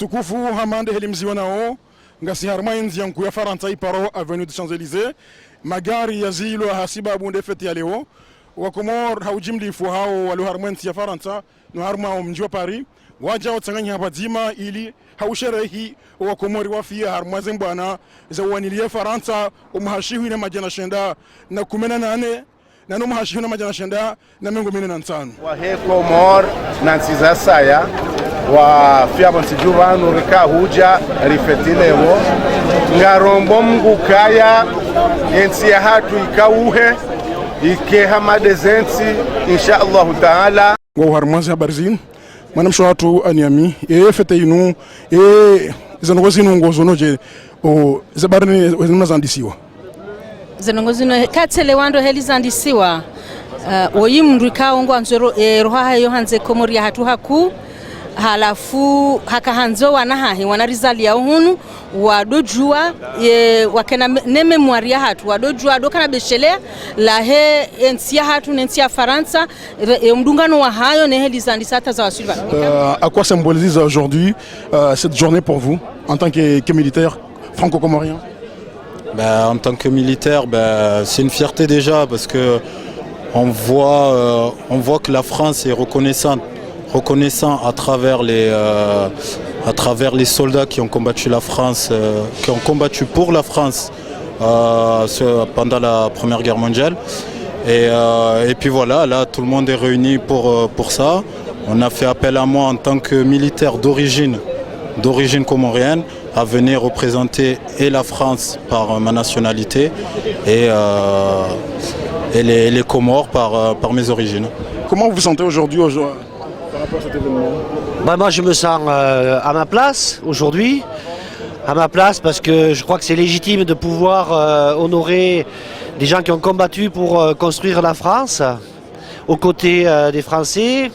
watukufu hamande helimziwa nao ngasi harmainzi yanku ya Faransa iparo avenue de Champs-Élysées magari ya zilo hasiba bunde feti ya leo wakomor haujimlifu hao walu harmainzi ya Faransa no harma mji wa Paris waja watsanganya habazima ili hausherehi wakomori wafia harmazen bwana za wanilie Faransa umhashihu na majana shenda na 18 na no mhashihu na majana shenda na 15 wa heko mor nansiza saya wa fiabo nsijuvanu rika huja rifetilewo ngarombo mgukaya ensi ya hatu ikauhe ike hamadezensi insha Allahu taala wa harmazi habarzin manam sho hatu aniami fete inu zanogozinu ngozonoje o zabarni wazandisiwa zanogozinu katselewando helizandisiwa oyimndu kaongo anzero roha yo hanze komori ya hatu haku halafu hakahanzo wanahahi wanarizali ya uhunu wadojua wakena ne memoire ya hatu wadojua dokana beshelea la he ensia hatu nensia Faransa mdungano wa hayo ne helizandisata za wasulva. À quoi symbolise aujourd'hui cette journée pour vous en tant que militaire franco-comorien? En tant que militaire, c'est une fierté déjà parce que on voit que la France est reconnaissant à travers les soldats qui ont combattu la France, qui ont combattu pour la France pendant la Première Guerre mondiale. Et puis voilà, là tout le monde est réuni pour ça. On a fait appel à moi en tant que militaire d'origine comorienne à venir représenter et la France par ma nationalité et les Comores par mes origines. Comment vous vous sentez aujourd'hui par rapport à cet événement? Moi je me sens à ma place aujourd'hui, parce que je crois que c'est légitime de pouvoir honorer des gens qui ont combattu pour construire la France aux côtés des Français.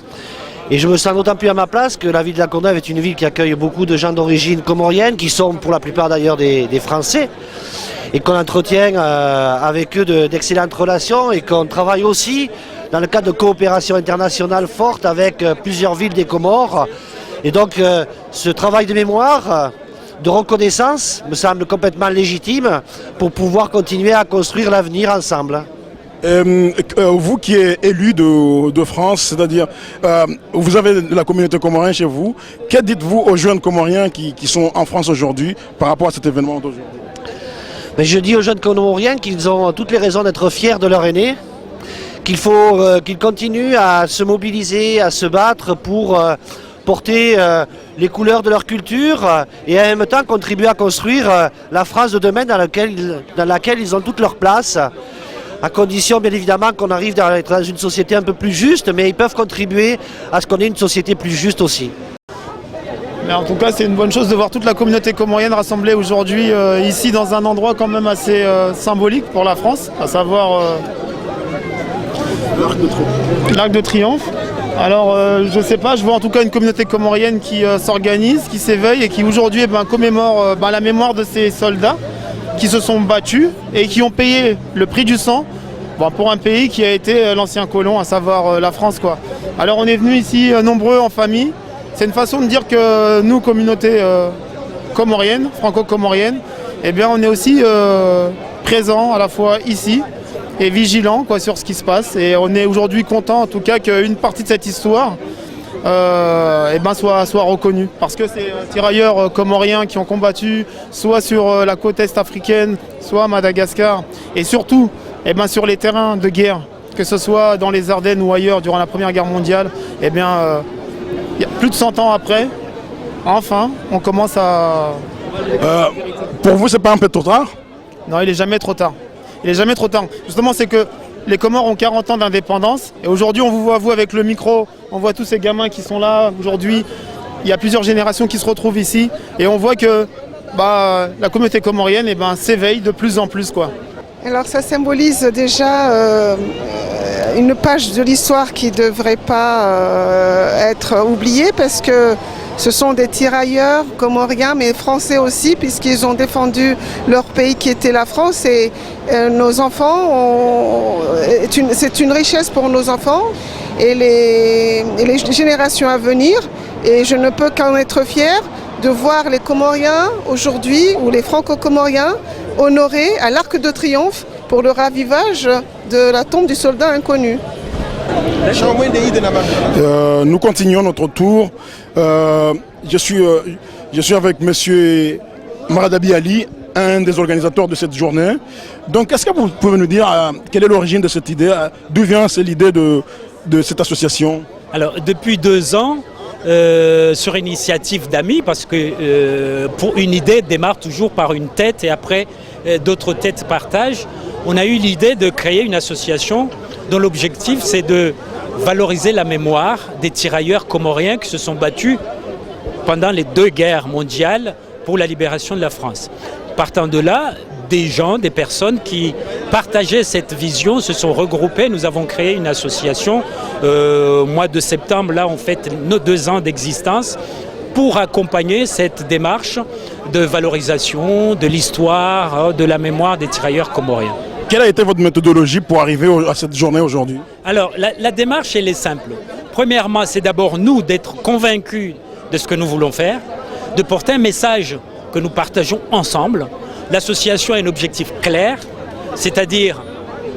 Et je me sens d'autant plus à ma place que la ville de La Courneuve est une ville qui accueille beaucoup de gens d'origine comorienne, qui sont pour la plupart d'ailleurs des Français, et qu'on entretient avec eux d'excellentes relations et qu'on travaille aussi dans le cadre de coopération internationale forte avec plusieurs villes des Comores. Et donc ce travail de mémoire, de reconnaissance me semble complètement légitime pour pouvoir continuer à construire l'avenir ensemble. Vous qui êtes élu de France, c'est-à-dire vous avez de la communauté comorienne chez vous, que dites-vous aux jeunes comoriens qui sont en France aujourd'hui par rapport à cet événement d'aujourd'hui? Je dis aux jeunes comoriens qu'ils ont toutes les raisons d'être fiers de leur aîné, qu'il faut qu'ils continuent à se mobiliser, à se battre pour porter les couleurs de leur culture et en même temps contribuer à construire la France de demain dans laquelle ils ont toute leur place. À condition bien évidemment qu'on arrive dans une société un peu plus juste, mais ils peuvent contribuer à ce qu'on ait une société plus juste aussi. Mais en tout cas c'est une bonne chose de voir toute la communauté comorienne rassemblée aujourd'hui ici dans un endroit quand même assez symbolique pour la France, à savoir l'Arc de Triomphe. Alors je sais pas, je vois en tout cas une communauté comorienne qui s'organise, qui s'éveille et qui aujourd'hui commémore la mémoire de ces soldats qui se sont battus et qui ont payé le prix du sang pour un pays qui a été l'ancien colon, à savoir la France quoi. Alors on est venus ici nombreux en famille. C'est une façon de dire que nous, communauté comorienne, franco-comorienne, on est aussi présents à la fois ici et vigilants sur ce qui se passe. Et on est aujourd'hui content en tout cas qu'une partie de cette histoire soit reconnue. Parce que c'est tirailleurs comoriens qui ont combattu soit sur la côte est africaine, soit à Madagascar, et surtout sur les terrains de guerre, que ce soit dans les Ardennes ou ailleurs durant la Première Guerre mondiale, il y a plus de 100 ans après, enfin, on commence à... Pour vous, c'est pas un peu trop tard? Non, il n'est jamais trop tard. Il n'est jamais trop tard. Justement, c'est que les Comores ont 40 ans d'indépendance. Et aujourd'hui, on vous voit, vous, avec le micro, on voit tous ces gamins qui sont là. Aujourd'hui, il y a plusieurs générations qui se retrouvent ici. Et on voit que la communauté comorienne s'éveille de plus en plus, quoi. Alors ça symbolise déjà une page de l'histoire qui ne devrait pas être oubliée parce que ce sont des tirailleurs comoriens mais français aussi puisqu'ils ont défendu leur pays qui était la France et nos enfants, c'est une richesse pour nos enfants et les générations à venir et je ne peux qu'en être fière de voir les Comoriens aujourd'hui, ou les Franco-Comoriens, honorés à l'Arc de Triomphe pour le ravivage de la tombe du soldat inconnu. Nous continuons notre tour. Je suis avec monsieur Maradabi Ali, un des organisateurs de cette journée. Donc, est-ce que vous pouvez nous dire quelle est l'origine de cette idée, d'où vient l'idée de cette association? Alors, depuis 2 ans, sur initiative d'amis, parce que pour une idée démarre toujours par une tête et après d'autres têtes partagent, on a eu l'idée de créer une association dont l'objectif c'est de valoriser la mémoire des tirailleurs comoriens qui se sont battus pendant les 2 guerres mondiales pour la libération de la France. Partant de là, des gens, des personnes qui partageaient cette vision se sont regroupés. Nous avons créé une association au mois de septembre. Là, on fête nos 2 ans d'existence pour accompagner cette démarche de valorisation de l'histoire, de la mémoire des tirailleurs comoriens. Quelle a été votre méthodologie pour arriver à cette journée aujourd'hui? Alors, la démarche, elle est simple. Premièrement, c'est d'abord nous d'être convaincus de ce que nous voulons faire, de porter un message que nous partageons ensemble. L'association a un objectif clair, c'est-à-dire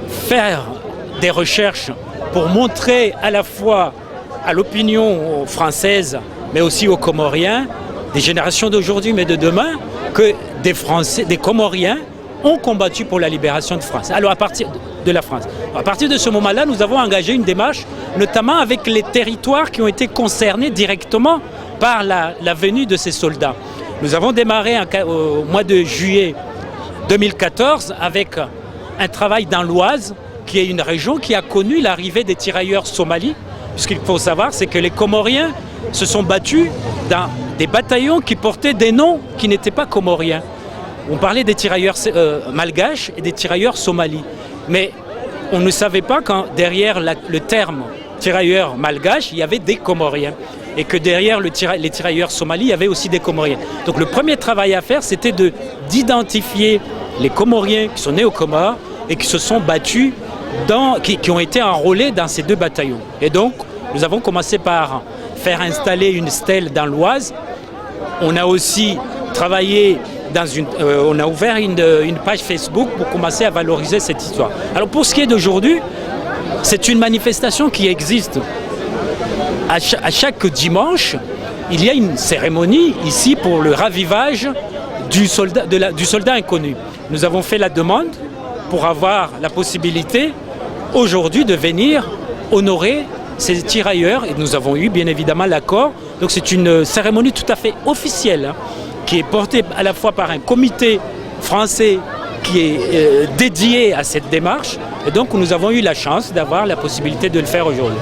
faire des recherches pour montrer à la fois à l'opinion française, mais aussi aux Comoriens, des générations d'aujourd'hui mais de demain, que des Français, des Comoriens ont combattu pour la libération de France. Alors à partir de la France. À partir de ce moment-là, nous avons engagé une démarche, notamment avec les territoires qui ont été concernés directement par la venue de ces soldats. Nous avons démarré au mois de juillet 2014 avec un travail dans l'Oise, qui est une région qui a connu l'arrivée des tirailleurs somalis. Ce qu'il faut savoir, c'est que les Comoriens se sont battus dans des bataillons qui portaient des noms qui n'étaient pas comoriens. On parlait des tirailleurs malgaches et des tirailleurs somalis. Mais on ne savait pas quand derrière le terme tirailleurs malgaches, il y avait des Comoriens. Et que derrière les tirailleurs somalis, il y avait aussi des Comoriens. Donc le premier travail à faire, c'était d'identifier les Comoriens qui sont nés aux Comores et qui se sont battus, qui ont été enrôlés dans ces 2 bataillons. Et donc, nous avons commencé par faire installer une stèle dans l'Oise. On a aussi travaillé on a ouvert une page Facebook pour commencer à valoriser cette histoire. Alors pour ce qui est d'aujourd'hui, c'est une manifestation qui existe. À chaque dimanche, il y a une cérémonie ici pour le ravivage du soldat inconnu. Nous avons fait la demande pour avoir la possibilité aujourd'hui de venir honorer ces tirailleurs et nous avons eu bien évidemment l'accord. Donc c'est une cérémonie tout à fait officielle qui est portée à la fois par un comité français qui est dédié à cette démarche et donc nous avons eu la chance d'avoir la possibilité de le faire aujourd'hui.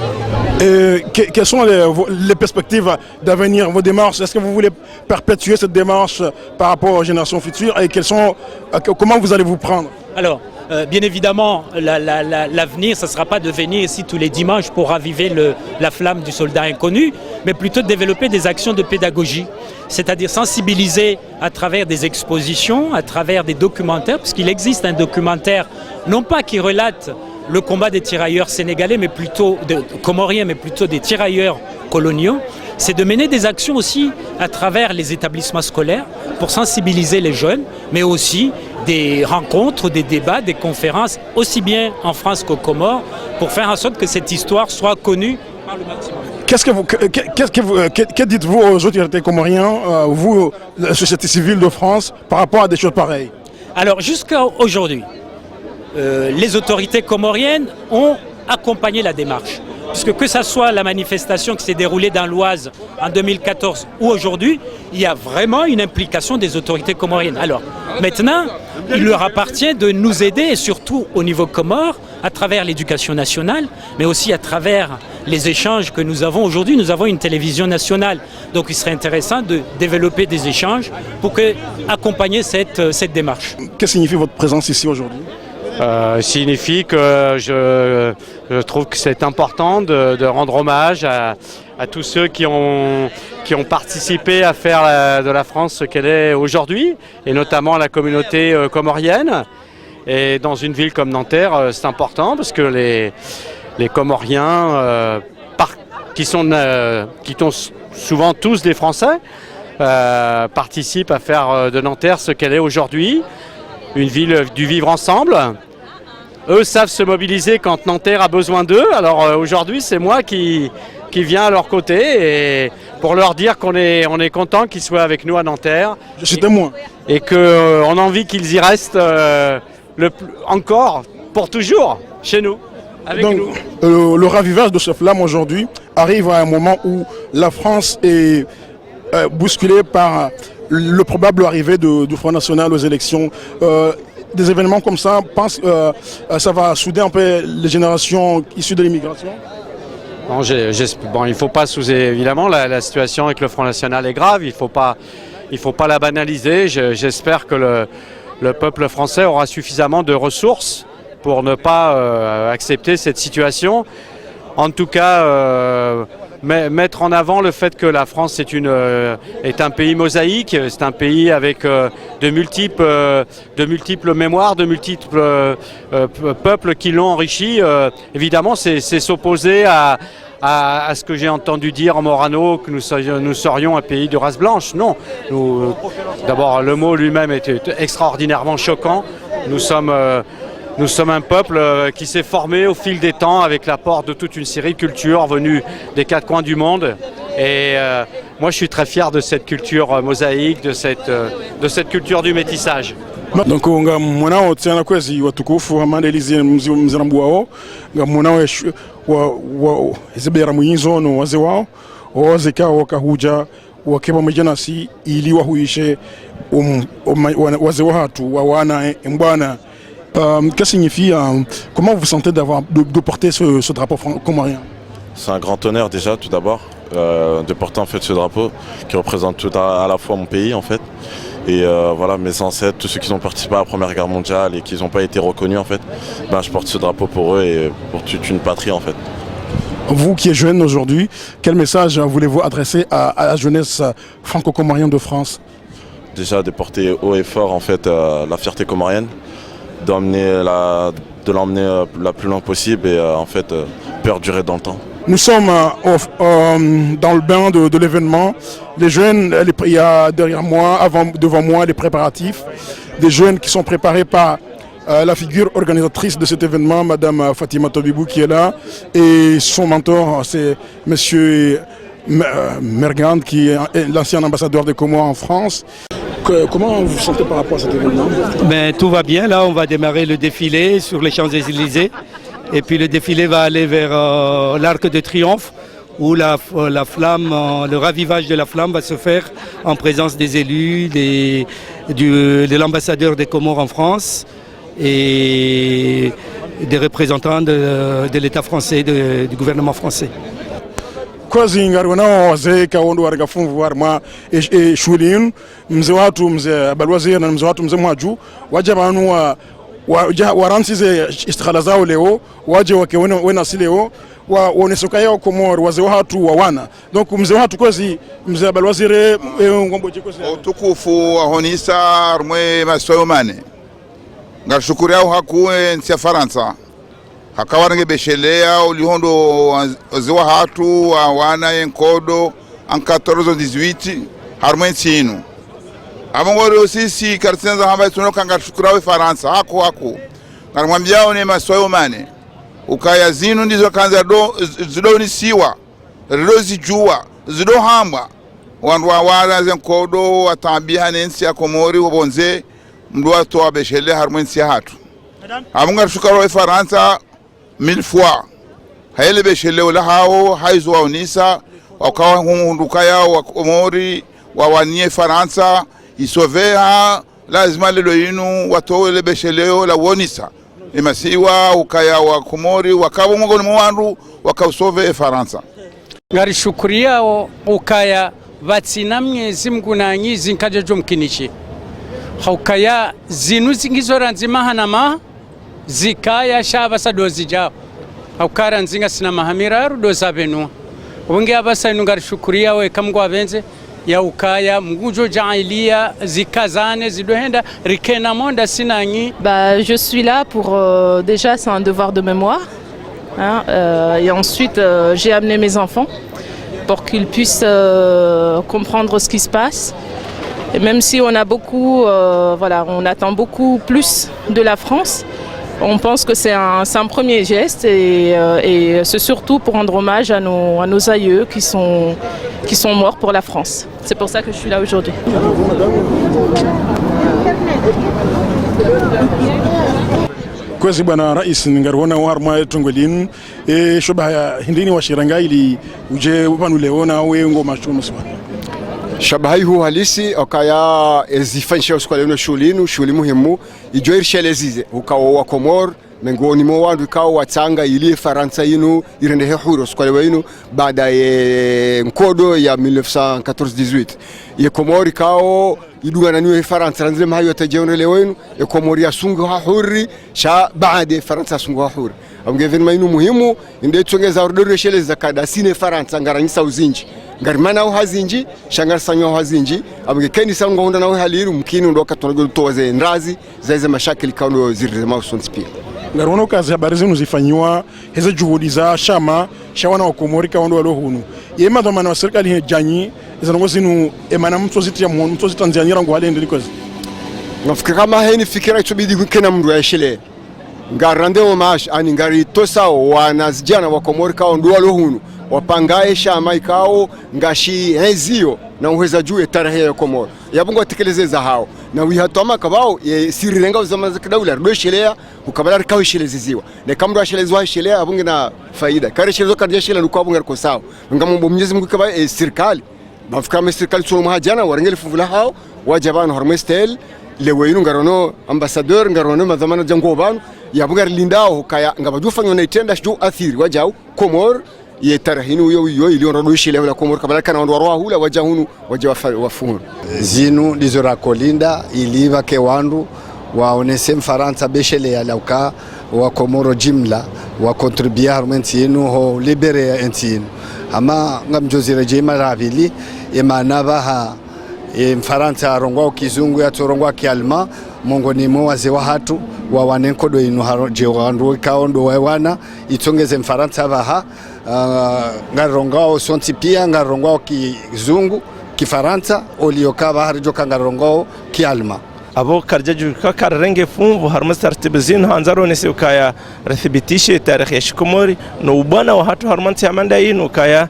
Quelles sont les perspectives d'avenir, vos démarches? Est-ce que vous voulez perpétuer cette démarche par rapport aux générations futures et comment vous allez vous prendre? Alors, bien évidemment, l'avenir, ce ne sera pas de venir ici tous les dimanches pour raviver la flamme du soldat inconnu, mais plutôt de développer des actions de pédagogie, c'est-à-dire sensibiliser à travers des expositions, à travers des documentaires, puisqu'il existe un documentaire, non pas qui relate le combat des tirailleurs sénégalais, mais plutôt comoriens, mais plutôt des tirailleurs coloniaux, c'est de mener des actions aussi à travers les établissements scolaires pour sensibiliser les jeunes, mais aussi des rencontres, des débats, des conférences, aussi bien en France qu'aux Comores, pour faire en sorte que cette histoire soit connue par le maximum. Que dites-vous aux autorités comoriennes, vous, la société civile de France, par rapport à des choses pareilles? Alors jusqu'à aujourd'hui, les autorités comoriennes ont accompagné la démarche. Puisque que ce soit la manifestation qui s'est déroulée dans l'Oise en 2014 ou aujourd'hui, il y a vraiment une implication des autorités comoriennes. Alors maintenant, il leur appartient de nous aider, et surtout au niveau comore, à travers l'éducation nationale, mais aussi à travers les échanges que nous avons aujourd'hui. Nous avons une télévision nationale, donc il serait intéressant de développer des échanges pour accompagner cette démarche. Que signifie votre présence ici aujourd'hui? Signifie que je trouve que c'est important de rendre hommage à tous ceux qui ont participé à faire de la France ce qu'elle est aujourd'hui, et notamment la communauté comorienne. Et dans une ville comme Nanterre, c'est important parce que les Comoriens, qui sont souvent tous des Français, participent à faire de Nanterre ce qu'elle est aujourd'hui, une ville du vivre ensemble. Eux savent se mobiliser quand Nanterre a besoin d'eux. Alors aujourd'hui, c'est moi qui viens à leur côté et pour leur dire qu'on est content qu'ils soient avec nous à Nanterre. Je suis témoin. Et qu'on a envie qu'ils y restent encore, pour toujours, chez nous, avec Donc, nous. le ravivage de ce flamme aujourd'hui arrive à un moment où la France est bousculée par le probable arrivée du Front National aux élections. Des événements comme ça, ça va souder un peu les générations issues de l'immigration? Bon, il ne faut pas évidemment, la situation avec le Front National est grave, il ne faut pas la banaliser. J'espère que le peuple français aura suffisamment de ressources pour ne pas accepter cette situation. En tout cas, mettre en avant le fait que la France est un pays mosaïque, c'est un pays avec de multiples mémoires, de multiples peuples qui l'ont enrichi. Évidemment, c'est s'opposer à ce que j'ai entendu dire en Morano, que nous serions un pays de race blanche. Non. D'abord, le mot lui-même était extraordinairement choquant. Nous sommes un peuple qui s'est formé au fil des temps avec l'apport de toute une série de cultures venues des quatre coins du monde. Et moi, je suis très fier de cette culture mosaïque, de cette culture du métissage. Donc nga mwanao tena kwezi watukufu amandelizie mzirambu wao nga mwanao wa zibera mwinzo no wazee wao wazeka wakahuja wakiwa majanasi ili wahuishe wazee watu wawana mbwana. Que signifie, comment vous sentez de porter ce drapeau comorien? C'est un grand honneur déjà tout d'abord de porter en fait ce drapeau qui représente tout à la fois mon pays en fait et voilà mes ancêtres, tous ceux qui ont participé à la Première Guerre mondiale et qui n'ont pas été reconnus en fait. Je porte ce drapeau pour eux et pour toute une patrie en fait. Vous qui êtes jeune aujourd'hui, quel message voulez-vous adresser à la jeunesse franco-comorienne de France? Déjà de porter haut et fort en fait la fierté comorienne, de l'emmener la plus loin possible et en fait perdurer dans le temps. Nous sommes dans le bain de l'événement. Les jeunes, il y a derrière moi, devant moi, les préparatifs. Des jeunes qui sont préparés par la figure organisatrice de cet événement, Madame Fatima Tobibou qui est là, et son mentor, c'est Monsieur Mergand, qui est l'ancien ambassadeur des Comores en France. Comment vous vous sentez par rapport à cet événement? Tout va bien, là on va démarrer le défilé sur les Champs-Élysées et puis le défilé va aller vers l'Arc de Triomphe où la flamme, le ravivage de la flamme va se faire en présence des élus, de l'ambassadeur des Comores en France et des représentants de l'État français, du gouvernement français. Kwazi ngarwana wazee kaondo wargafunvu warma shulin mzee watu mzee balwazir na mzee watu mzee mwaju waje banu waransize istikhala zao leo waje wena si leo waonesoka yao Komoro wazee watu wawana donc mzee watu kwazi mzee balwazire ngombo jikosi utukufu wahonisa rumwe masoyo mane ngashukuru yao hakuwe nsia Faransa hakawarange beshelea ulihondo ziwa hatu wana yenkodo en 1418 harmwen sinu amongoro sisi kartsenza hamba tunoka ngashukurawe Faransa hako ngarmwambia one masoyo mane ukaya zinu ndizo kanza zido ni siwa rido zijua zido hamba wandu wala zenkodo watambia nensi ya Komori wabonze mdu watu wa beshelea harmwen si hatu amongashukurawe Faransa 1000 fois haile besheleo la hao haizo waonisa wakawa hunduka yao wa Komori wawanie Faransa isovea lazima lelo yinu watowe le besheleo la wonisa imasiwa ukaya wa Komori wakawa mungoni mwandu wakausove Faransa ngari shukuria ukaya vatsina Mwenyezi Mungu nanyi zinkaje jomkinishi haukaya zinu zingizora nzima hanama zikaya shaba sadozi jao haukara nzinga sina mahamira rudoza benu wengi abasa inungari shukuria we kamgo avenze ya ukaya mgujo jailia zikazane zidohenda rikena monda sinanyi. Je suis là pour déjà c'est un devoir de mémoire hein, et ensuite j'ai amené mes enfants pour qu'ils puissent comprendre ce qui se passe. Et même si on a beaucoup, on attend beaucoup plus de la France, on pense que c'est un premier geste et c'est surtout pour rendre hommage à nos aïeux qui sont morts pour la France. C'est pour ça que je suis là aujourd'hui. Kwezi bwana rais ngarona warma tongolin shoba hindini wa shiranga ili uje upanu leona we ngoma shono swa shabahi hu halisi okaya ezifanyisha usikwaleno shuli muhimu ijoir shelezize ukawa wa Komor mengoni mo wandu ikawa watanga ili Faransa yinu irende hehuro usikwalewa yinu baada ya nkodo ya 1914-18 ye Komor ikawa idungana niwe Faransa ranzile mahayo tajeonele wenu ye Komor ya sungu hahuri sha baade Faransa sungu hahuri amgeven mainu muhimu inde tsongeza ordore sheleza kada sine Faransa ngaranyisa uzinji ngarimana au hazinji shangar sanyo hazinji amge keni sango honda na haliru mkini ndo katongo towaze ndazi zaize mashakili kaundo zirze mausons pia ngarono kazi habari zinu zifanywa heze juhudi za shama shawana wa Komori kaundo walohunu yema dhamana wa serikali he janyi zanongo zinu emana mtoziti ya mhono mtoziti tanzania ngo hale ndeli kozi ngafikira kama heni fikira itubidi kena mndu ya shele ngarande homash ani ngari tosa wanazijana wa Komori kaundo walohunu wapangae shama ikao ngashi hezio na uweza juu ya tarehe ya Komoro yabungo tekelezeza hao na wihatoma kabao sirirenga uzamaza kidaula rudoshelea ukabala rikao sheleziziwa na kamro shelezwa shelea abunge na faida kare shelezo kadya shela lukabunga riko sawa ngambo Mwenyezi Mungu kaba serikali bafika serikali solo mahajana warengele fuvula hao wajabano hormestel lewenu ngarono ambassadeur ngarono madhamana jango banu yabunga lindao kaya ngabajufanywa na itenda shu athiri wajao Komoro ye tarahinu yo iliona doshile la Komoro kabla kana ndo warwa hula wajahunu wafunu zinu lizora kolinda iliva ke wandu waonese Mfaransa beshele ya lauka wa Komoro jimla wa contribuer harmenti yenu ho libere ya enti ama ngamjozira jema ravili emanaba ha Mfaransa arongwa kizungu ya torongwa kialma mongoni mo waze wa hatu wa wanenkodo inu jewandu kaondo wana itongeze Mfaransa baha ngarongao sonti pia ngarongao kizungu kifaransa olioka harijoka ngarongao kialma abo karjaju karrenge fumbu harmas tartibizin hanzaro nesi ukaya rathibitishe tarikh ya Komori no ubana wa hatu harmanti amanda inu kaya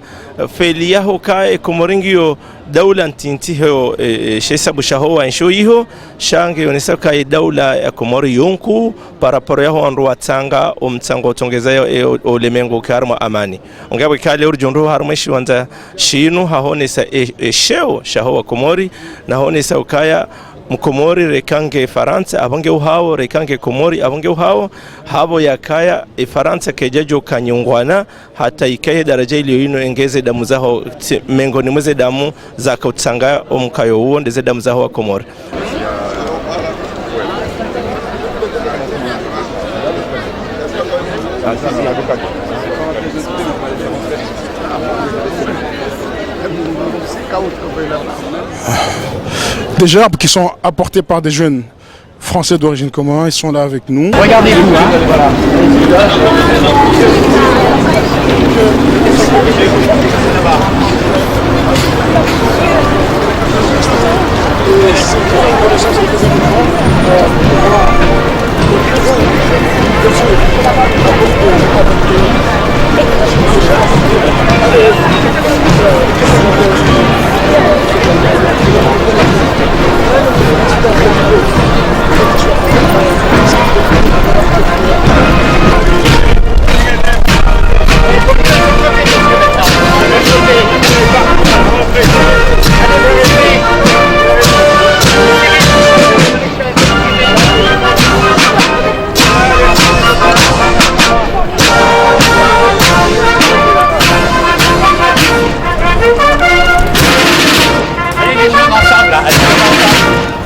felia hokaya Komoringio dawla ntinti ho shesabu shaho ansho yiho shange yonesa kaya dawla ya Komori yonku paraporo yaho anru watanga omtsango tongezayo olemengo karma amani ngabo kale urjondo harmashi wanda shinu hahonesa sheo shaho wa Komori na honesa ukaya Mkomori rekange Faransa abange uhao rekange Komori abange uhao habo yakaya Faransa kejajo kanyungwana hata ikaye daraja iliyo ino engeze damu zaho mengoni mweze damu za kutsanga omkayo uo ndeze damu zaho wa Komori Des arbres qui sont apportés par des jeunes français d'origine commun, ils sont là avec nous. Regardez-vous, hein, voilà.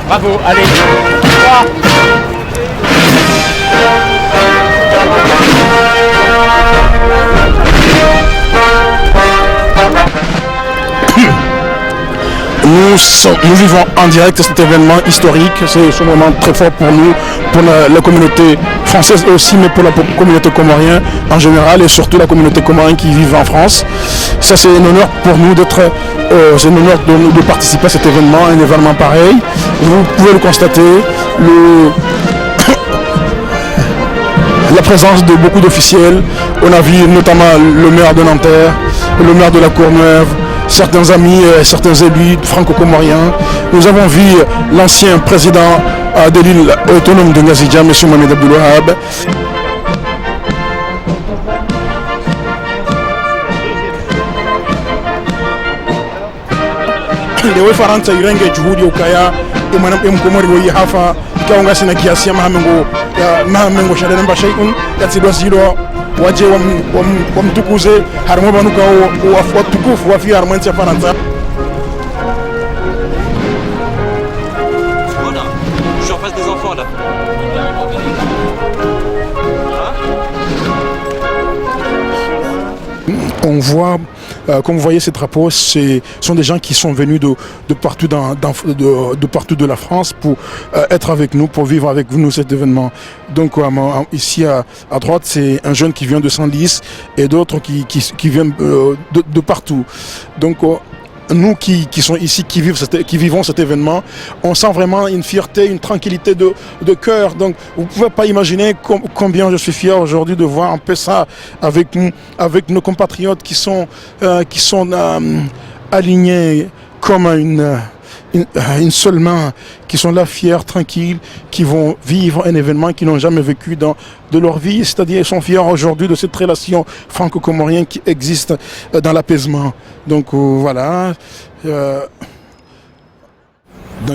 Bravo, allez. 3. Nous vivons en direct cet événement historique, c'est un moment très fort pour nous, pour la communauté française aussi, mais pour la communauté comorienne en général et surtout la communauté comorienne qui vit en France. Ça, c'est un honneur pour nous c'est un honneur de participer à cet événement, un événement pareil. Vous pouvez le constater, la présence de beaucoup d'officiels. On a vu notamment le maire de Nanterre, le maire de la Courneuve, certains amis, certains élus franco-comoriens. Nous avons vu l'ancien président de l'île autonome de Ngazidja, M. Mohamed Abdul Wahab. Lewe Faransa irenge juhudi ukaya mkomori wo hafa kaunga sina kiasi ya mahamengo shadana mbashayun yatsidwa zilo waje wamtukuze harimo banuka watukufu wa fi harmanti ya Faransa. Je suis en face des enfants là. On voit, comme vous voyez, ces drapeaux, sont des gens qui sont venus de partout de partout de la France pour être avec nous, pour vivre avec nous cet événement. Donc ici à droite, c'est un jeune qui vient de Senlis et d'autres qui viennent de partout. Donc nous qui sont ici, qui vivons cet événement, on sent vraiment une fierté, une tranquillité de cœur. Donc vous ne pouvez pas imaginer combien je suis fier aujourd'hui de voir un peu ça avec nos compatriotes qui sont alignés comme une seule main, qui sont là fiers, tranquilles, qui vont vivre un événement qu'ils n'ont jamais vécu de leur vie. C'est-à-dire qu'ils sont fiers aujourd'hui de cette relation franco-comorienne qui existe dans l'apaisement. Donc voilà, dans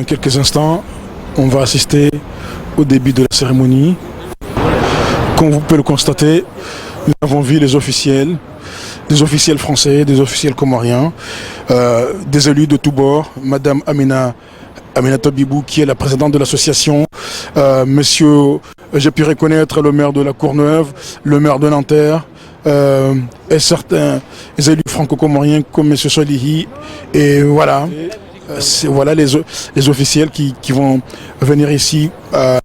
quelques instants, on va assister au début de la cérémonie. Comme vous pouvez le constater, nous avons vu les officiels, des officiels français, des officiels comoriens, des élus de tous bords, Madame Amina Tobibou qui est la présidente de l'association, Monsieur, j'ai pu reconnaître le maire de la Courneuve, le maire de Nanterre, et certains élus franco-comoriens comme Monsieur Solihi, et voilà. Voilà les officiels qui vont venir ici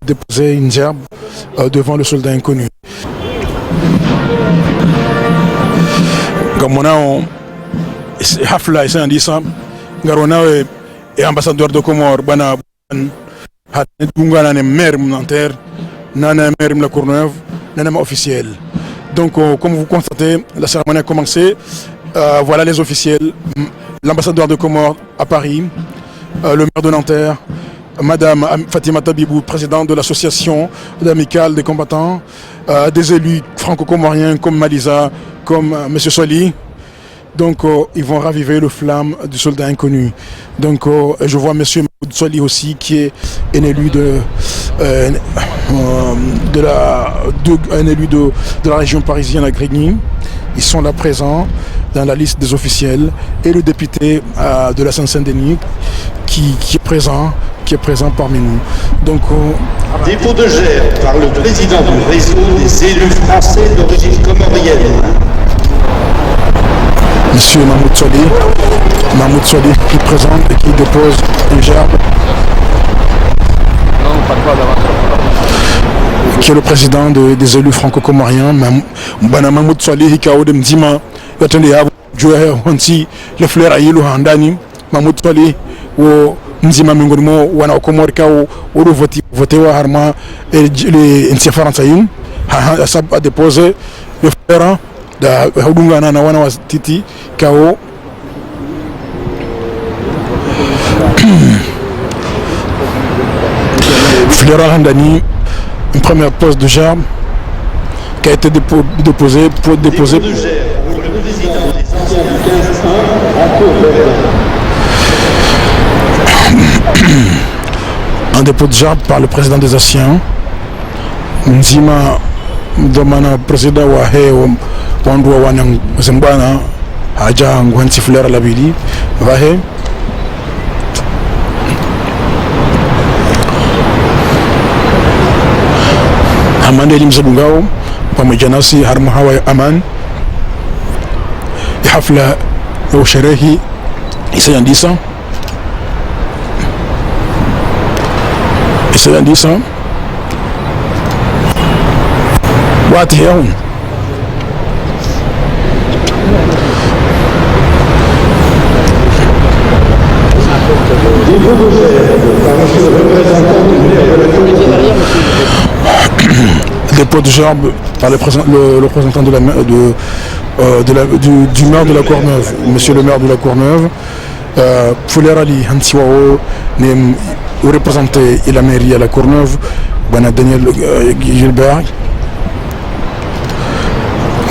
déposer une gerbe devant le soldat inconnu. Gamona hafla isa ndisa ngarona et ambassadeur de Comores bana ne maire Nanterre nana maire la Courneuve nana officiel. Donc comme vous constatez, la cérémonie a commencé. Voilà les officiels, l'ambassadeur de Comores à Paris, le maire de Nanterre, Madame Fatima Tabibou, présidente de l'association d'amicale des combattants, des élus franco-comoriens comme Malisa, comme M. Soli. Donc ils vont raviver le flamme du soldat inconnu. Donc je vois M. Soli aussi qui est un élu de la région parisienne à Grigny. Ils sont là présents dans la liste des officiels et le député de la Seine-Saint-Denis qui est présent parmi nous. Donc, dépôt de gerbe par le président du réseau des élus français d'origine comorienne. Monsieur Mahmoud Soli qui présente et qui dépose une gerbe. Qui est le président des élus franco-comoriens, Mahmoud Soli qui a eu Mzima, le fleur Aïlou Handani, Mahmoud Soli, Mzima Mingorimo, Wana Komorka, ou voté au Harma et les Nsiafaransaïn, a déposé le fleur de Houdungana Nawana Titi, Kao. Fleur Handani, une première pose de gerbe qui a été déposée pour déposer. Un dépôt de gerbe par le président des Asiens. Nzima Domana président Wahe Wandua Wanang Zembana Aja Ngwanti Fleur Labili Vahe. Amande Limzabungao pamoja nasi Harma Hawa Aman hafla ya usherehi Isayandisa واتهيهم dépôt de gerbe par le représentant du maire de la Courneuve, monsieur le maire de la Courneuve. Foulerali Hansiwao, représenté la mairie à la Courneuve, Daniel Gilbert,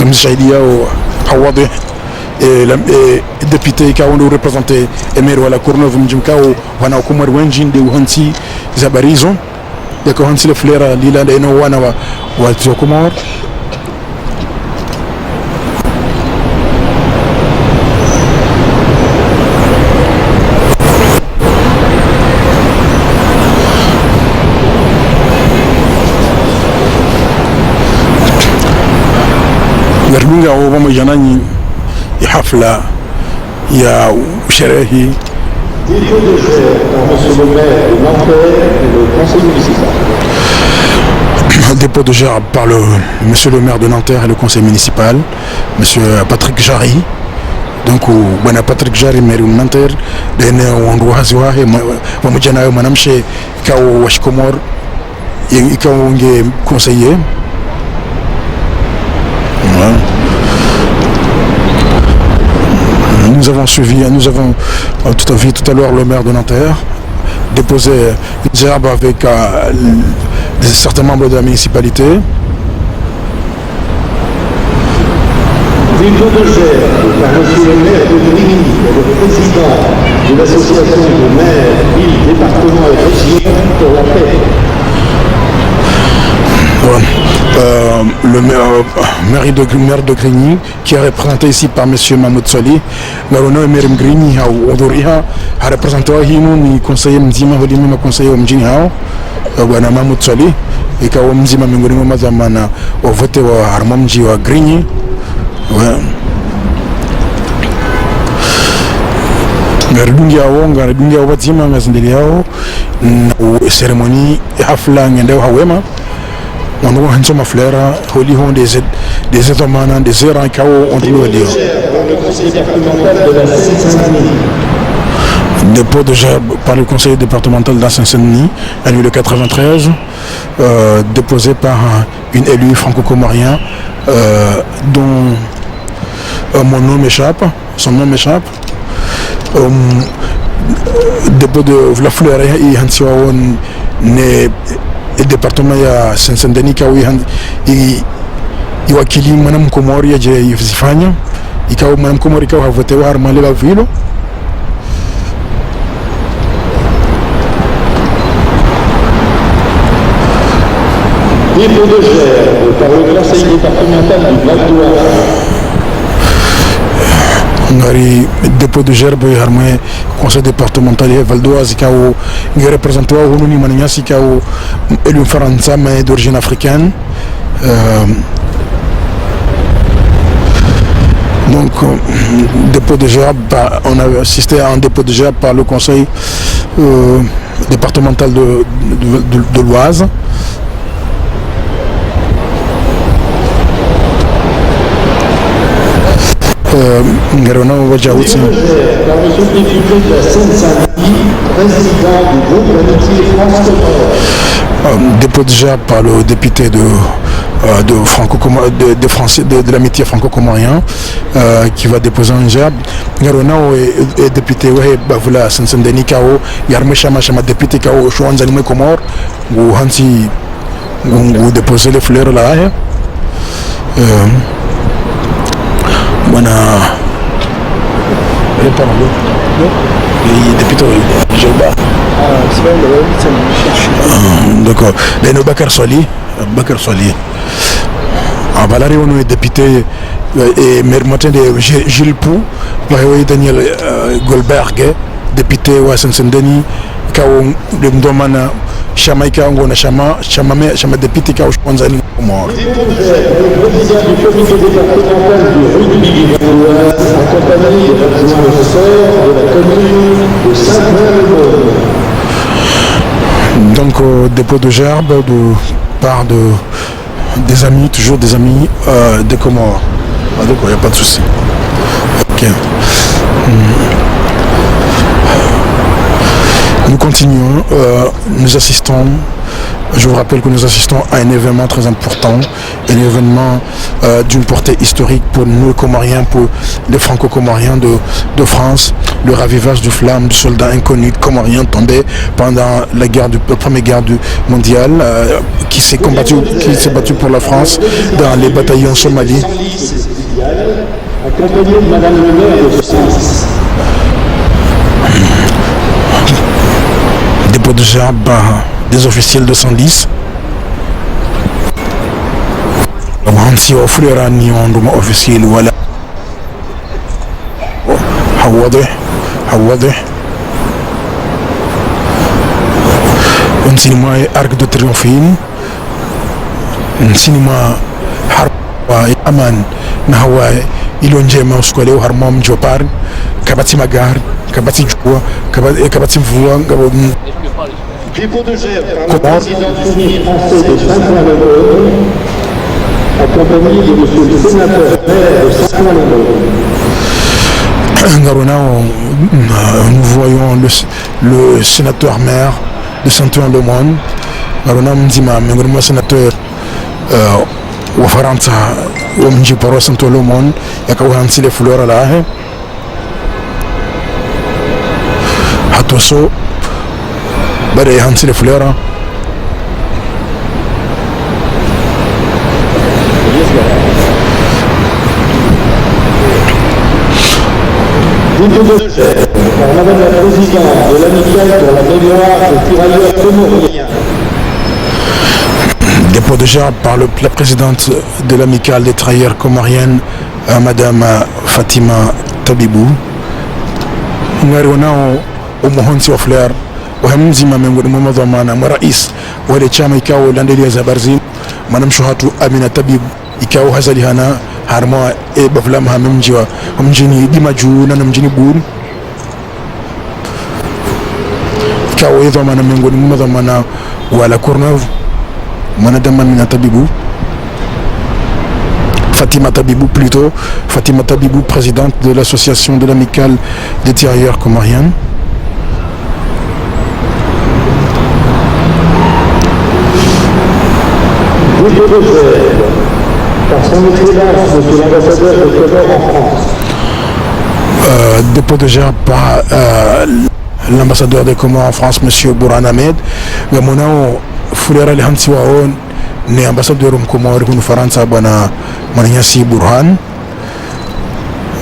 Mshaidia Hawade, et député qui a représenté la mairie à la Courneuve, Mjimkao, Wana Okumar Wenjin de Hansi Zabarizo. Yako Hansi le Flera Lila eno wana wa Tiokomor. Yarunga wamo janani ya hafla ya sherehi. Dépôt de gerbe par monsieur le maire de Nanterre et le conseil municipal. Dépôt de gerbe par monsieur le maire de Nanterre et le conseil municipal, monsieur Patrick Jarry. Donc, Patrick Jarry, maire de Nanterre, on a manamche kao washkomor et conseiller. Nous avons tout à l'heure le maire de Nanterre déposé une gerbe avec certains membres de la municipalité. Dépôt de gerbe par monsieur le maire de Grigny, le président de l'association de maires, villes, départements et régions pour la paix. Le maire de Grigny, qui est représenté ici par M. Mahmoud Soli. Narono maire de Grigny a représenté le conseiller Mzima, le conseiller Mjini Mahmoud Soli, et qui a Mzima Mingoni Mazamana au vote au Harmamji à Grigny. Ngaridungia wazima ngazindeli yao na cérémonie hafla ngende hawema. On a un somme fleur, Holy Home des états des errants KO, on doit dire. Dépôt de gerbe par le conseil départemental de la Seine-Saint-Denis, année 93, déposé par une élue franco-comorien dont mon nom m'échappe, son nom m'échappe. Dépôt de la fleur et Hansiwaon n'est le département ya Seine-Saint-Denis kawi iwakili mwanamkomori aje yifanya ikawa mwanamkomori kawa havotewa harmalela vilo Dépôt de gerbe par le conseil départemental du Val-d'Oise. Ngari dépôt de gerbe harmé conseil départemental du Val-d'Oise qui est représenté au Hounouni Maniasi qui est élu français mais d'origine africaine. Donc dépôt de gerbe, on a assisté à un dépôt de gerbe par le conseil départemental de l'Oise. Ngarona Wajawutsi. Par monsieur le député de la Seine-Saint-Denis, président du groupe d'amitié France-Comore. Dépôt de gerbe par le député de l'amitié franco-comorien qui va déposer un gerbe. Ngarona est député Bavula Seine-Saint-Denis Kao, Yarme Chama député Kao Chouanzanime Comore, où Hansi déposer les fleurs là. Voilà. D'accord. Leno Bakar Soli. En Valérie, on est député et maire matin de Gilles Pou, Daniel Goldberg, député de Seine-Saint-Denis, qui a demandé Chamaïka Ngona Chama député qui a choisi mort. Le président du comité départemental du rugby du Val-d'Oise, accompagné des adjoints au sort de la commune de Saint-Ouen-le-Monde. Donc dépôt de gerbe de part de des amis, toujours des amis des Comores. Ah, d'accord, il n'y a pas de souci. Ok. Nous continuons, nous assistons, je vous rappelle que nous assistons à un événement très important, un événement d'une portée historique pour nous Comoriens, pour les Franco-Comoriens de France, le ravivage de flammes du soldat inconnu comorien tombé pendant la première guerre mondiale, qui s'est battu pour la France dans les bataillons somalis. Accompagné de Madame le maire de France. Dépôt de gerbe des officiels de 110. Si offrir ni on officiel voilà. Hawade. Un cinéma Arc de Triomphe. Un cinéma Harwa Aman Nahawa Ilonje Mauskole Harmom Jopar Kabati Magar Kabati Joua Kabati Mvoua Dépôt de gerbe par le président du ministre français de Saint-Ouen-le-Monde, accompagné de monsieur le sénateur maire de Saint-Ouen-le-Monde. Nous voyons le sénateur maire de Saint-Ouen-le-Monde. Narona Mzima, le sénateur wa Faransa wa mji paro Saint-Ouen-le-Monde, yakawansi les fleurs là. Hatoso bade hansi les fleurs. Dépôt de gerbe par Madame la Présidente de l'Amicale pour la mémoire des tirailleurs comoriens. Dépôt de gerbe par la présidente de l'Amicale des travailleurs comoriennes, Madame Fatima Tabibou. Ngariona au Mohonsi of Flair, au Hamzima Mengo de Momadamana, Morais, ou les Chama Ikao Landelia Zabarzin, Madame Shohatu Amina Tabib, Ikao Hazalihana, Harma et Bavlam Hamimjia, Hamjini Dimaju, Nanamjini Boon. Ikao Edamana Mengo de Momadamana, ou à la Courneuve, Madame Amina Tabibou. Fatima Tabibou plutôt, Fatima Tabibou, présidente de l'association de l'Amicale des tirailleurs comoriens. Dépôt de gerbe par son excellence, monsieur l'ambassadeur de Comores en France. Dépôt de gerbe par l'ambassadeur des Comores en France, monsieur Bourhan Ahmed. Gamonao Fulera Lehansiwaon, né ambassadeur de Comores de France, Mananyasi Bourhan.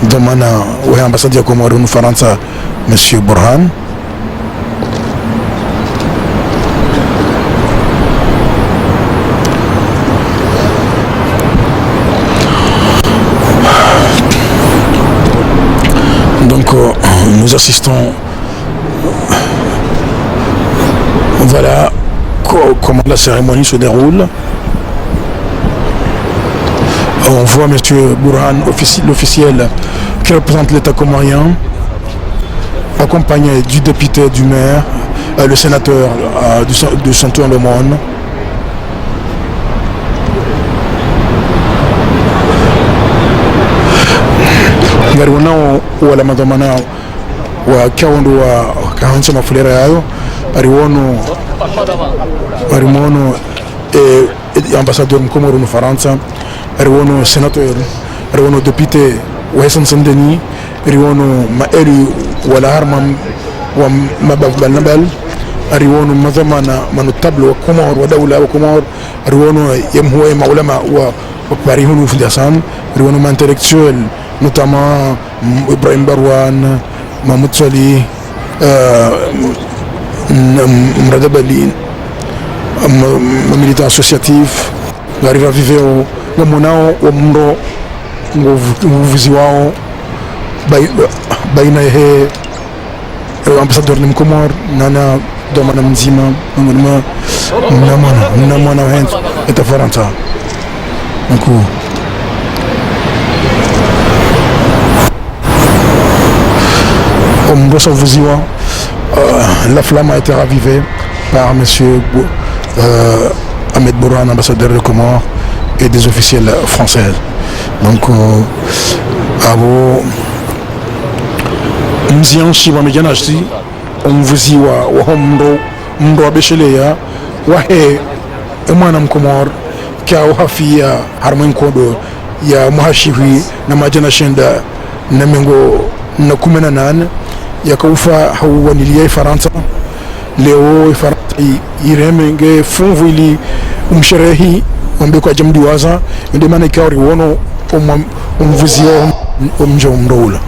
Demana ou ambassadeur de Comores de France, monsieur Bourhan. Donc nous assistons, voilà comment la cérémonie se déroule. On voit M. Bourhan, l'officiel qui représente l'État comorien, accompagné du député, du maire, le sénateur de Saint-Ouen-le-Monde. Ngarwana wala madhamana wa kaundu wa kahansa mafulera yayo arimono ambassadeur mkomoro no Faransa, ariwono sénateur, ariwono député wa Hassan Sandeni, ariwono maeli wala harmam wa mabal ariwono madhamana manu tablo wa Komor wa dawla wa Komor, ariwono yemhuwa maulama wa parihunu fi Hassan, ariwono ma intellectuel notamment Ibrahim Barouane, Mahmoud Sali, Mradabali, un militant associatif, arrive à vivre au Monao, au Muro, au Viziwao, Baina He, ambassadeur de Comor, Nana, Domana Mzima, Namana Hens, et à Faranta. La flamme a été ravivée par M. Ahmed Bourhan, ambassadeur de Comores, et des officiels françaises. Donc, mzianshi wa mejanashti omvuziwa wa mndo wa Besheleya wahe mwana mkomor kia uhafia harmwen kodo ya muhashiwi na majana shenda na mengo na 18 ya kaufa hauwanilia Faransa leo Faransa iremenge funvu ili umsherehi wambe kwa jamdi waza ndio maana ikawa riwono umvuzia mjo mdoula.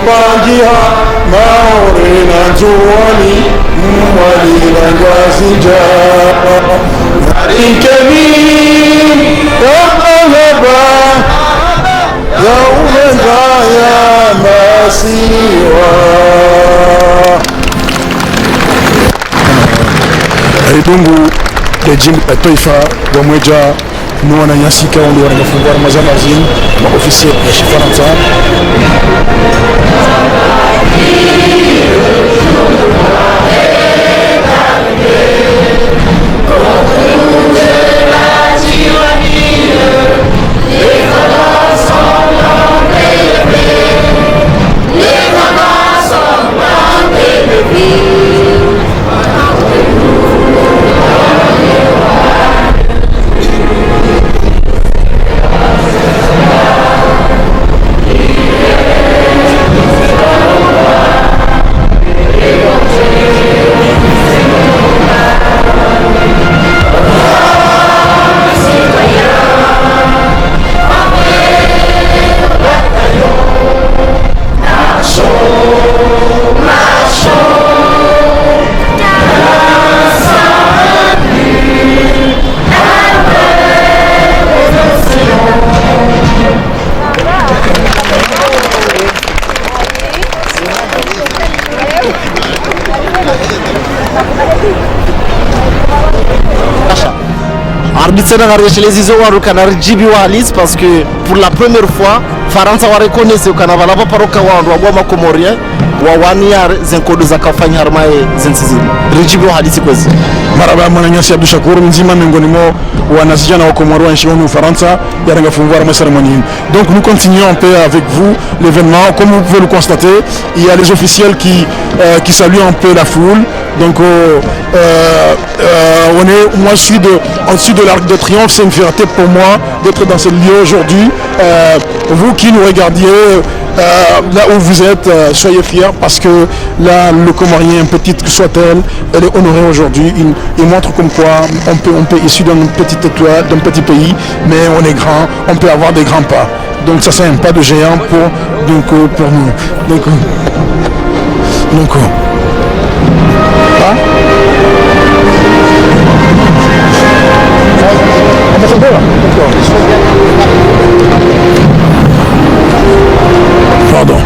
Pangia maorena juani mwalila ngazija Narikemi ya mahaba ya umenga ya masiwa Ridungu de jimbo la taifa wa mweja nuwana nyasika wando wanafungua Ramadhan Azim maofisi ya Faransa. Les Izoa au Canada Jibi Walis parce que pour la première fois Faransa wa reconnaître au Canada la paroka wa Rwanda Comorien wa wania zenkodo za kafanya harmaye zensizini Jibi Walis kwezi maraba mwananyasi Abdou Shakur mzima miongoni mwa wanasijana wa Komoro nchini Ufaransa yaranga fungua la cérémonie. Donc nous continuons en paix avec vous l'événement. Comme vous pouvez le constater, il y a les officiels qui saluent un peu la foule. Donc moi je suis au-dessus de l'Arc de Triomphe, c'est une fierté pour moi d'être dans ce lieu aujourd'hui. Vous qui nous regardiez là où vous êtes, soyez fiers parce que là le Comorien, petite que soit-elle, elle est honorée aujourd'hui. Il montre comme quoi on peut issu d'une petite étoile, d'un petit pays, mais on est grand, on peut avoir des grands pas. Donc ça c'est un pas de géant pour nous. Donc pardon.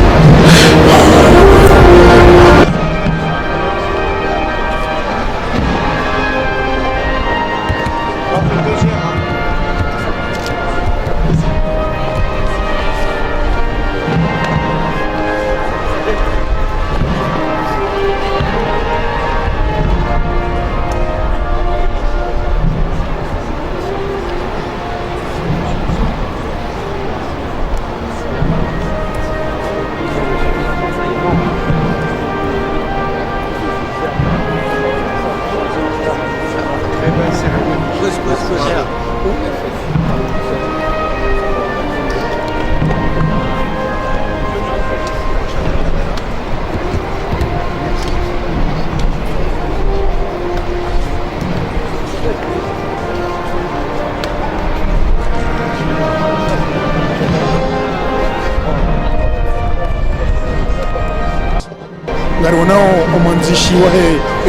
mwanzishi wa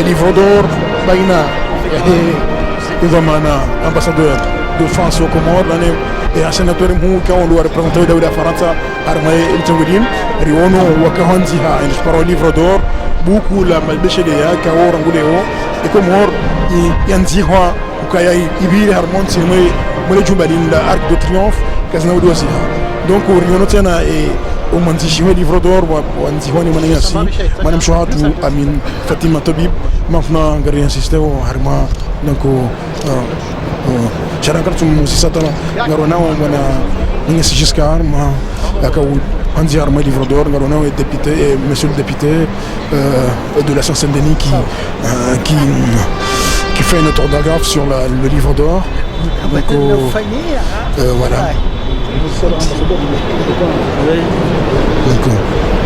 livre d'or baina idhamana ambassadeur de France au Comores l'année et un sénateur mou qui on doit représenter Daouda Faransa armée el Tangudin riono wakahanzi ha il sparo livre d'or beaucoup la malbesheleya ka oranguleo et Comores yanzi ha ukaya ibiri harmon simay mole jumbalin la arc de triomphe kazna wasi donc riono tena et ومنزيشي livre d'or وانزيهوني من ياسي ما نمشوها تو امين فاطمه طبيب ما فنا غير انسيستو هرما دونك شراكرتم موسيساتنا غرونا وانا نيسي جيسكار ما كاو انزي هرما livre d'or غرونا député et monsieur le député de la Seine-Saint-Denis qui fait une autographe sur le livre d'or donc voilà. Donc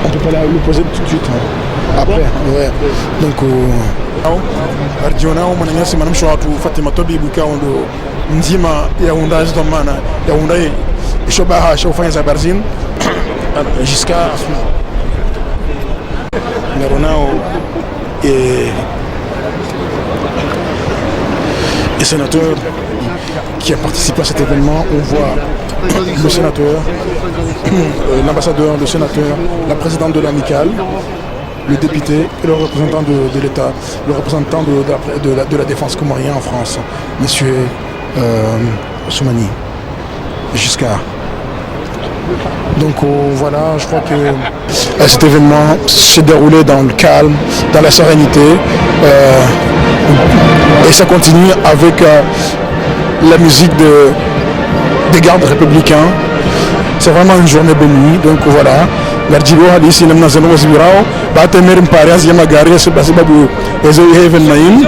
on peut pas le poser tout de suite après ouais donc arjiona mananyasi manamsho watu Fatima Tobibu kaondo nzima ya undaji domana ya undai shobaha shofanya za barzin jusqu'à Ngaronao et sénateur qui a participé à cet événement. On voit le sénateur, l'ambassadeur, le sénateur, la présidente de l'amicale, le député et le représentant de l'État, le représentant de la défense comorienne en France, monsieur Soumani Giscard. Donc voilà, je crois que cet événement s'est déroulé dans le calme, dans la sérénité, et ça continue avec la musique des gardes républicains. C'est vraiment une journée bénie, donc voilà. Garjibo hadisi namna zanu wazibirao baate merim parias yama gari se basababu ezo heaven naim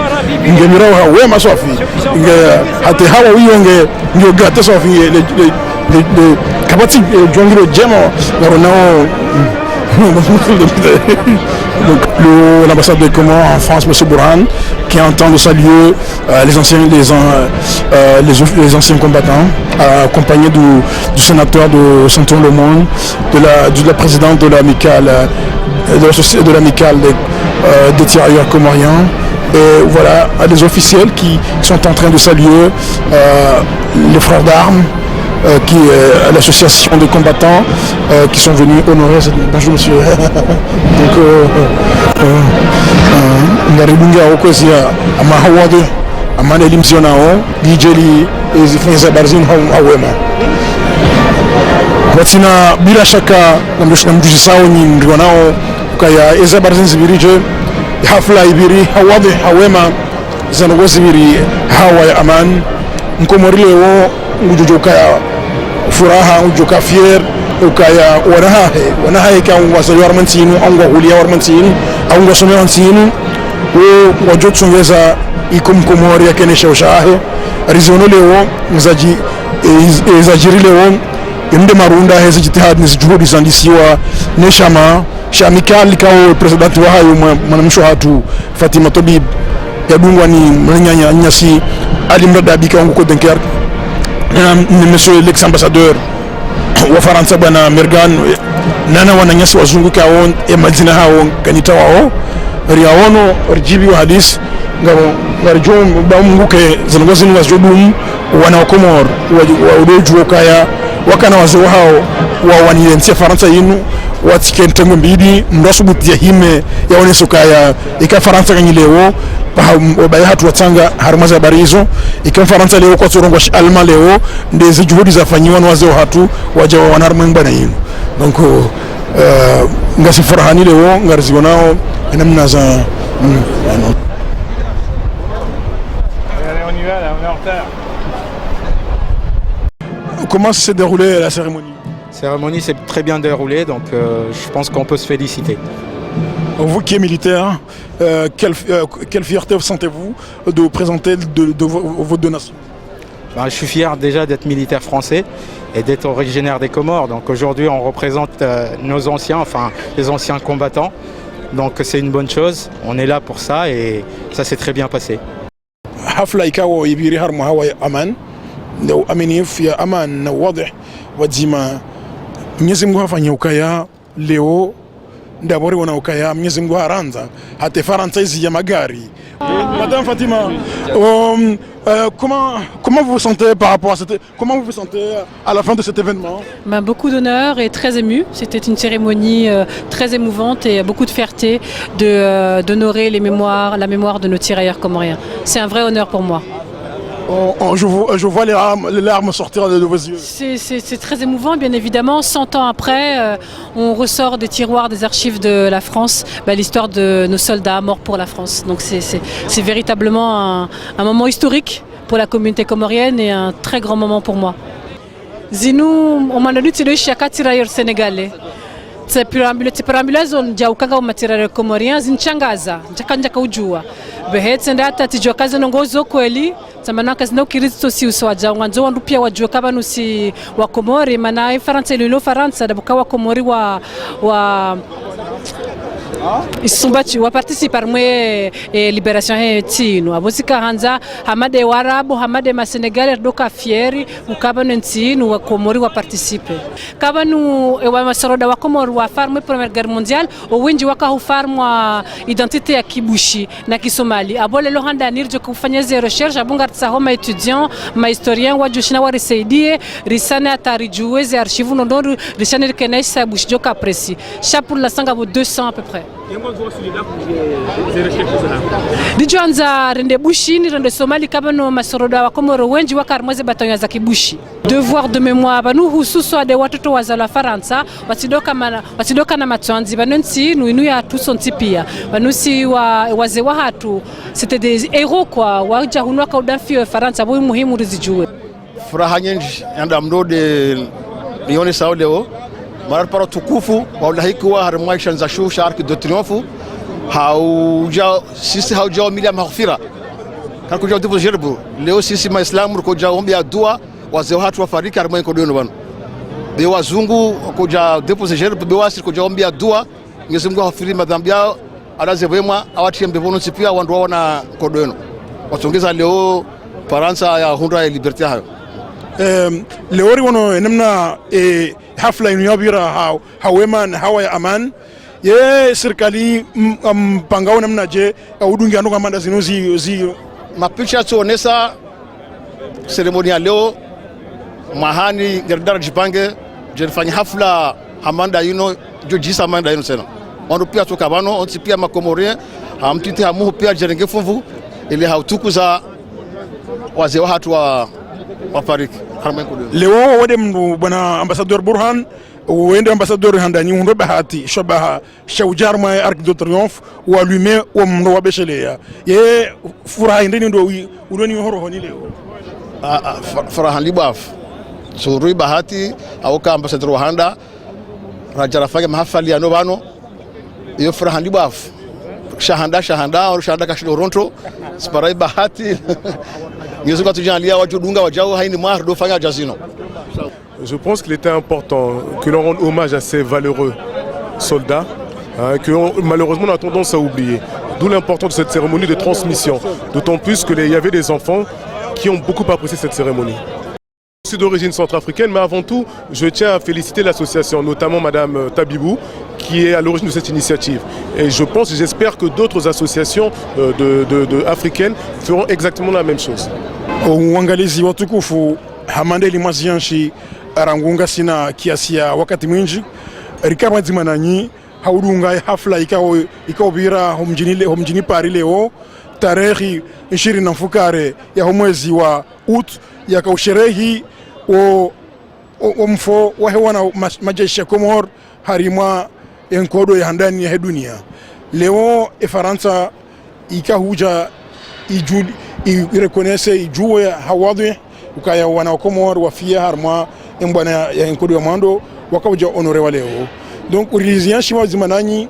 ngemirao ha we masofi nge hate hawa wiyonge nge gata sofi le kabati jongiro jemo ngaronao. Donc l'ambassade des Comores en France, M. Bourhan, qui entend de saluer les anciens combattants, accompagné du sénateur de Saint-Ouen Le Monde, de la présidente de l'amicale des tirailleurs comoriens, et voilà, les officiels qui sont en train de saluer les frères d'armes, qui est l'association de combattants qui sont venus honorer cette... Bonjour monsieur. Donc Ngaribunga Okozia Amahawade Amane Limsionao Dijeli Ezifinza Barzin Hawema Watina bila shaka namjisao ni ndionao kaya Eza Barzin Zibirije hafla ibiri Hawade Hawema Zanogo Zibiri Hawa ya Aman Nkomorileo Ngujujoka furaha ujoka fier ukaya wanahahe ka wasali warmansinu angwa hulia warmansinu angwa some wansinu wo wajotsongeza ikumkomori ya kene shoshahe rizono lewo mzaji ezajiri lewo inde marunda hezi jitihad ni juhudi zandisiwa neshama shamikali kao president wa hayo mwanamsho hatu Fatima Tobib yadungwa ni mnyanya nyasi alimrada bika nguko denker monsieur l'ex-ambassadeur wa Faransa bwana Mergan nana wananyasi wazunguka wao emazina hao kanita wao riaono rijibi wa hadis ngarjom bamunguke zanogozini wazodum wana Komor wa udoju kaya wakana wazo hao wa wanilensia Faransa yinu watikente mbidi ndosubutia hime yaoneso kaya ika Faransa kanyilewo baya hatu watanga harumaza barizo ikiwa Faransa leo kwa tsorongo alma leo ndezi juhudi zafanyiwa wazee hatu waje wanarma mbana yinu donc ngasi farahani leo ngarzionao namna za Comment s'est déroulée la cérémonie? La cérémonie s'est très bien déroulée, donc je pense qu'on peut se féliciter. Vous qui êtes militaire, quelle fierté sentez-vous de présenter vos deux nations? Je suis fier déjà d'être militaire français et d'être originaire des Comores. Donc aujourd'hui on représente nos anciens, enfin les anciens combattants. Donc c'est une bonne chose, on est là pour ça et ça s'est très bien passé. حفلة إكاو يبيري هرم هواي أمان لو أمني في أمان واضح وزيما نزم غافا نيوكايا ليو ndabori wanaokaya Mwenyezi Mungu haranza hata Faransa hizi ya magari. Madame Fatima, comment vous vous sentez par rapport à comment vous vous sentez à la fin de cet événement? Beaucoup d'honneur et très ému. C'était une cérémonie très émouvante et beaucoup de fierté d'honorer la mémoire de nos tirailleurs comoriens. C'est un vrai honneur pour moi. Je vois les larmes sortir de vos yeux. C'est très émouvant, bien évidemment. 100 ans après, on ressort des tiroirs des archives de la France l'histoire de nos soldats morts pour la France. Donc c'est véritablement un moment historique pour la communauté comorienne et un très grand moment pour moi. Zinu omananu tiro shaka tirailleurs sénégalais. Tsepirambilazo njaukanga umatirailleurs comoriens zinchangaza njakanja ujua. Behetsa ndata tijwa kazi nongozo kweli. Samanaka zina ukiristo si uswaja wanzo wandu pia wajua kama nusi wa Komori maana Faransa ililo Faransa dabuka wa Komori wa isumbachi wa participer mwe liberation tinu abosika hanza hamade warabu hamade ma Senegalais doka fieri ukaba ntinu wa Komori wa participer kaba nu wa masaroda wa Komori wa farme première guerre mondiale o wenji waka hufarmwa identité ya Kibushi na Kisomali abole lo handa nirjo kufanya zero recherche abunga tsaho ma étudiant ma historien wa joshina wa risaidie risana atarijue ze archives no ndo risana kenesa bushi joka précis chaque la sanga 200 à peu près. Dijuanza rende bushini rende Somali kabano masoroda wa Komoro wenji wakarmoze batonya za Kibushi. Devoir de mémoire banu hususu de watoto wazala Faransa wasidoka na matwanzi banonsi nuinu ya tusonti pia banusi wazee wa hatu c'était des héros quoi waja hunwa ka udafio Faransa bo muhimu rizijue. Furaha nyingi anda mdode lione sauleo marar para tukufu waulahikuwa harmaishan za shusha Arc de Triomphe sisi haujao milia maghfira kakuja ndipo jerbu leo sisi maislamu koja ombia dua wazee watu wafariki harmai kodeno bana be wazungu koja ndipo jerbu be wasi koja ombia dua Mwenyezi Mungu afiri madhambi yao alaze wema awatie mbevono sipia wandu waona kodeno watongeza leo Faransa ya hundra ya liberté hayo leori wono namna hafla inu yabira haweman hawa ya aman ye serikali mpangao namna je udungi ando kama ndazino zi mapicha tuonesa seremonia leo mahani gardara jipange jerifanya hafla hamanda yino jojisa hamanda yino sena wanu pia tukabano onti pia makomorien hamtiti hamu pia jerenge funvu ili hautukuza wazee wa hatu wa Paris. Leo wade bwana ambassadeur Burhan wende ambassadeur handani hundo bahati shabaha shaujarma Arc de Triomphe wa lume wa mndo wa beshelea ye furaha ndeni ndo udoni horo honi leo furaha libaf surui bahati au ka ambassadeur wa handa rajara fanya mahafali ya nobano yo furaha libaf shahanda kashido ronto sparai bahati Je pense qu'il était important que l'on rende hommage à ces valeureux soldats que malheureusement on a tendance à oublier. D'où l'importance de cette cérémonie de transmission. D'autant plus qu'il y avait des enfants qui ont beaucoup apprécié cette cérémonie. Je suis d'origine centrafricaine, mais avant tout, je tiens à féliciter l'association, notamment Madame Tabibou, qui est à l'origine de cette initiative. Et je pense et j'espère que d'autres associations africaines feront exactement la même chose. Uangalizi watukufu hamande limazianshi arangunga sina kiasia wakati mwingi rikaba zimananyi haudunga hafla ikao bira homjini Paris leo tarehe 20 na mfukare ya mwezi wa Août ya kausherehi mfo wa hewana majeshi ya Komor harimwa enkodo ya handani ya dunia leo Faransa ikahuja irekonese ijue hawadhi ukaya wana Komor wafia harma mbwana ya enkodo ya mando wakaja honorewa leo donc urizian shima zimanani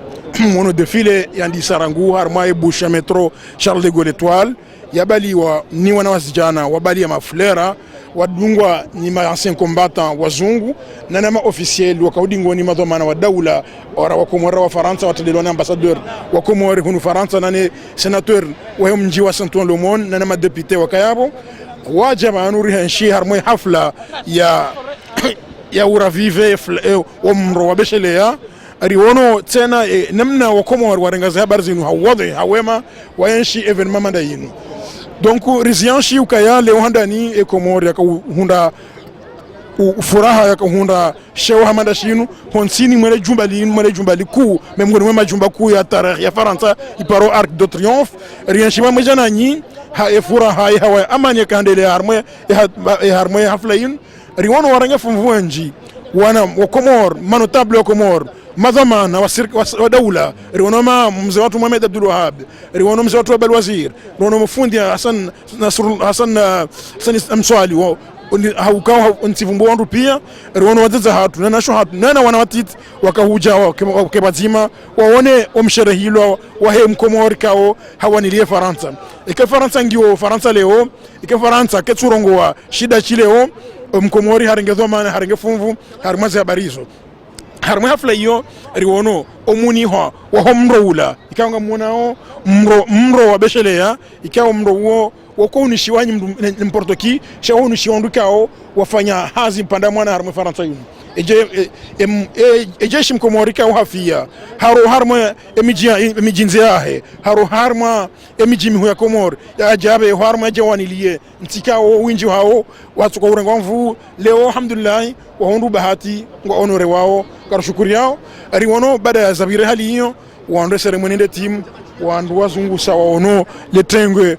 mono défilé yandi sarangu harma e busha metro Charles de Gaulle étoile yabali wa ni wana wasijana wabali ya maflera wadungwa ni ma ancien combattant wazungu na nama officiel wakaudingo ni madhamana wa daula ora wa Komoro wa Faransa watadilona ambassadeur wa Komoro hunu Faransa nane sénateur wa mji wa Saint-Ouen na nama député wa Kayabo wajaba anuri hanshi harmo hafla ya uravive wa mro wa beshelea riwono tena namna wa Komor warengaza habari zinu hawadhi hawema wayanshi evenement manda yinu donc rizianshi ukaya leo handani e Komor yakahunda furaha yakahunda shewa hamanda shinu honsini mwele jumbali ku memgoni mwema jumba ku ya tarehe ya Faransa iparo Arc de Triomphe rianshima mejana nyi ha e furaha ya hawa amani kandele harmoye hafla yin riwono waranga fumvuanji wana wa Komor manotable wa Komor madhamana wa dawla riwono ma mzee watu Mohamed Abdul Wahab riwono mzee watu Abel Wazir riwono mfundi Hassan Mswali haukao ntivumbu wandu pia riwono wazaza hatu nana wanawatit wakahuja wakebazima waone omsherehilo wahe mkomori kao hawanilie Faransa ike Faransa ngio Faransa leo ike Faransa ketsurongo wa shida chileo mkomori haringezo mana haringe fumvu harimazi habarizo harma hafla hiyo riwono omuni ho wa homro ula ikawa munao mro wa beshelea ikawa mro wo wakoni shiwanyi mportoki shawoni shiwandu kao wafanya hazi mpanda mwana harma Faransa yunu eje shimkomori kao hafia haro harma emijinziahe haro harma emijimi ya Komor ya ajabe harma jawanilie ntikao winji hao watu kwa urengo mvu leo alhamdulillah wahondu bahati ngo honore wao karashukuri yao riwono baada ya zabire hali hiyo waondoe seremoni de team waandu wazungu sawa ono letengwe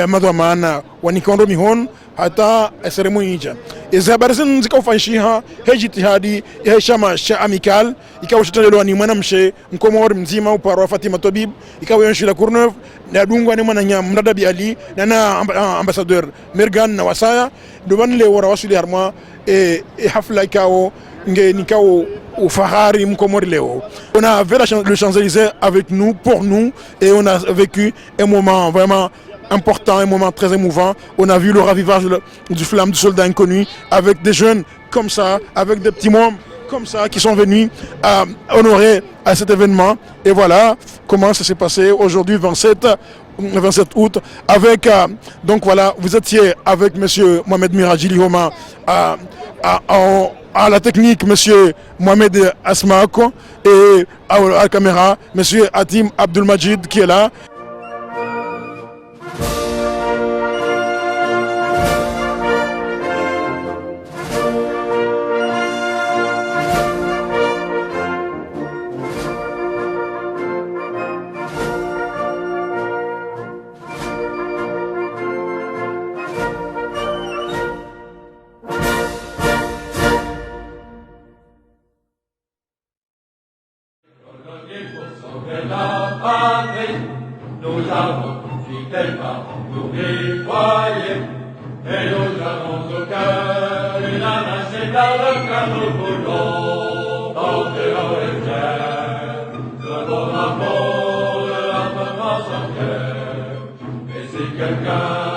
madhamana wanikondo mihon hata seremoni ija ezabarzen zikaufanyisha hejitihadi heshama sha amical ikawa shitalelo ni mwanamshe mkomori mzima uparo Fatima Tobib ikawa yonshila Courneuve na dungwa ni mwananya mdadabi Ali na ambassadeur Mergan na wasaya doban le wara wasuli harma hafla ikao nge nikao ufahari mkomori leo. On a vu le Champs-Élysées avec nous, pour nous, et on a vécu un moment vraiment important, un moment très émouvant. On a vu le ravivage du flamme du soldat inconnu avec des jeunes comme ça, avec des petits mômes comme ça qui sont venus à honorer à cet événement. Et voilà comment ça s'est passé aujourd'hui 27 août avec donc voilà, vous étiez avec monsieur Mohamed Miradjili Homa à la technique monsieur Mohamed Asmako et à la caméra monsieur Hatim Abdelmajid qui est là. Nous avons fidèlement nourri foyer et nous avons au cœur une âme inséparable car nous voulons porter en réserve le bon amour de la France entière. Et si quelqu'un